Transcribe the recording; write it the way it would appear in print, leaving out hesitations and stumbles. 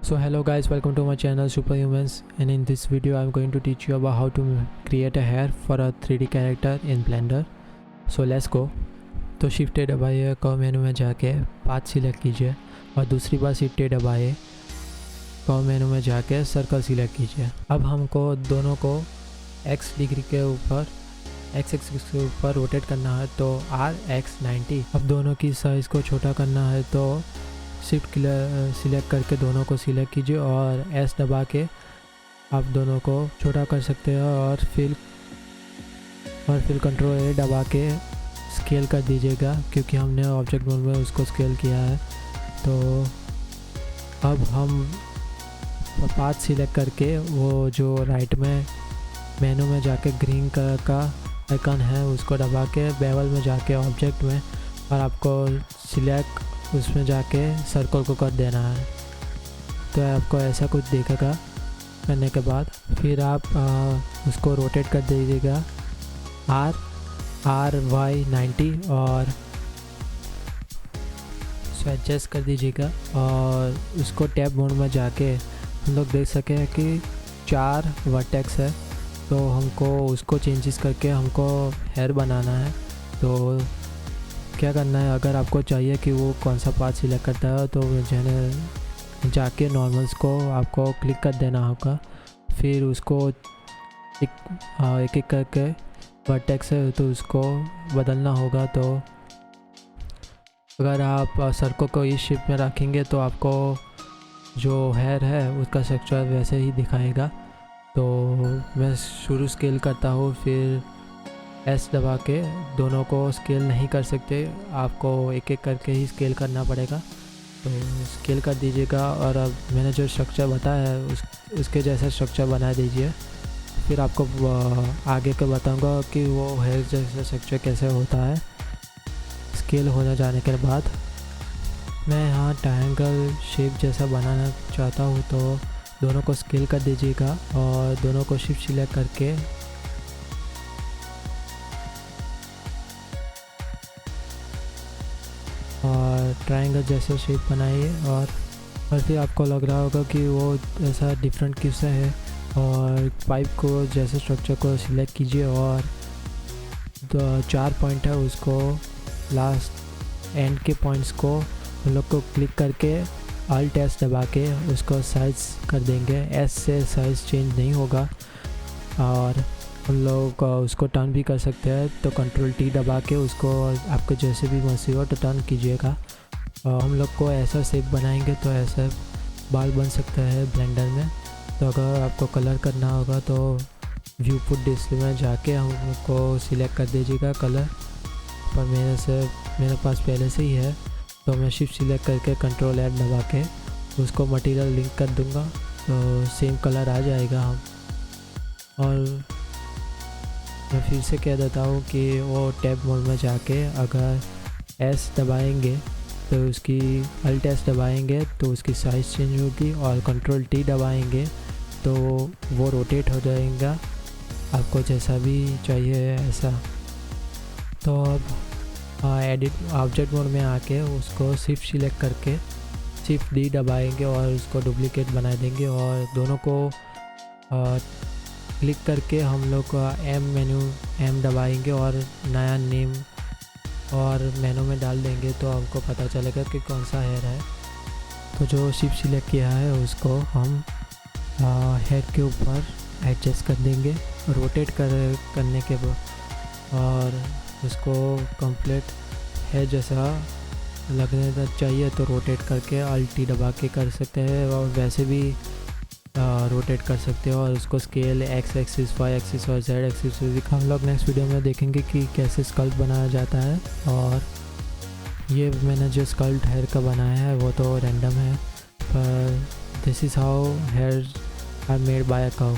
So hello guys, welcome to my channel Superhumans, and in this video I'm going to teach you about how to create a hair for a 3D character in Blender. So let's go. तो shift दबाइए, curve मेनू में जाके path select कीजिए और दूसरी बार shift दबाइए, curve मेनू में जाके सर्कल सिलेक्ट कीजिए। अब हमको दोनों को x डिग्री के ऊपर x एक्सिस के ऊपर रोटेट करना है, तो RX90। अब दोनों की साइज़ को छोटा करना है तो शिफ्ट सिलेक्ट करके दोनों को सिलेक्ट कीजिए और S दबा के आप दोनों को छोटा कर सकते हैं और फिर कंट्रोल A दबा के स्केल कर दीजिएगा, क्योंकि हमने ऑब्जेक्ट मोड में उसको स्केल किया है। तो अब हम पाथ सिलेक्ट करके वो जो राइट में मेनू में जाके ग्रीन कलर का आइकन है उसको दबा के बेवल में जाके ऑब्जेक्ट में, और आपको सिलेक्ट उसमें जाके सर्कल को कर देना है। तो आपको ऐसा कुछ दिखेगा। करने के बाद फिर आप उसको रोटेट कर दीजिएगा RY90 और एडजस्ट कर दीजिएगा, और उसको टैब मोड में जाके हम लोग देख सके कि 4 वर्टेक्स है, तो हमको उसको चेंजेस करके हमको हेयर बनाना है। तो क्या करना है, अगर आपको चाहिए कि वो कौन सा पाथ सिलेक्ट करता है तो जाके नॉर्मल्स को आपको क्लिक कर देना होगा। फिर उसको एक एक करके वर्टेक्स है तो उसको बदलना होगा। तो अगर आप सर्कल को इस शेप में रखेंगे तो आपको जो हेयर है उसका स्ट्रक्चर वैसे ही दिखाएगा। तो मैं शुरू स्केल करता हूँ, फिर S दबा के दोनों को स्केल नहीं कर सकते, आपको एक एक करके ही स्केल करना पड़ेगा। तो स्केल कर दीजिएगा, और अब मैंने जो स्ट्रक्चर बताया है उसके जैसा स्ट्रक्चर बना दीजिए। फिर आपको आगे का बताऊंगा कि वो हेयर जैसा स्ट्रक्चर कैसे होता है। स्केल होने जाने के बाद मैं यहाँ ट्रायंगल शेप जैसा बनाना चाहता हूँ, तो दोनों को स्केल कर दीजिएगा और दोनों को शिफ्ट सिलेक्ट करके और ट्रायंगल जैसा शेप बनाइए। और फिर आपको लग रहा होगा कि वो ऐसा डिफरेंट किस्सा है, और पाइप को जैसे स्ट्रक्चर को सिलेक्ट कीजिए और 4 पॉइंट है उसको लास्ट एंड के पॉइंट्स को हम लोग को क्लिक करके अल्ट एस दबा के उसको साइज़ कर देंगे। S से साइज़ चेंज नहीं होगा, और हम लोग उसको टर्न भी कर सकते हैं। तो कंट्रोल T दबा के उसको आपको जैसे भी मर्जी हो तो टर्न कीजिएगा। हम लोग को ऐसा शेप बनाएंगे तो ऐसा बाल बन सकता है ब्लेंडर में। तो अगर आपको कलर करना होगा तो व्यू पुट डिस्प्ले में जाके हमको सिलेक्ट कर दीजिएगा कलर, पर मेरे पास पहले से ही है, तो मैं शिफ्ट सिलेक्ट करके कंट्रोल F दबा के उसको मटेरियल लिंक कर दूंगा, तो सेम कलर आ जाएगा। और मैं फिर से कह देता हूँ कि वो टैब मोड में जाके अगर S दबाएंगे तो उसकी अल्ट S दबाएंगे तो उसकी साइज़ चेंज होगी, और कंट्रोल T दबाएंगे तो वो रोटेट हो जाएगा आपको जैसा भी चाहिए ऐसा। तो अब एडिट ऑब्जेक्ट मोड में आके उसको शिफ्ट सिलेक्ट करके शिफ्ट D दबाएंगे और उसको डुप्लीकेट बना देंगे, और दोनों को क्लिक करके हम लोग M दबाएंगे और नया नेम और मेनू में डाल देंगे, तो हमको पता चलेगा कि कौन सा हेयर है। तो जो शिफ्ट सिलेक्ट किया है उसको हम हेयर के ऊपर एडजस्ट कर देंगे रोटेट करने के बाद, और उसको कंप्लीट हेयर जैसा लगने चाहिए तो रोटेट करके अल्ट T दबा के कर सकते हैं, और वैसे भी रोटेट कर सकते हो। और उसको scale X axis, Y axis और Z एक्सिस हम लोग नेक्स्ट वीडियो में देखेंगे कि कैसे स्कल्प बनाया जाता है। और ये मैंने जो स्कल्प हेयर का बनाया है वो तो रैंडम है, पर this is how hair are made by a cow.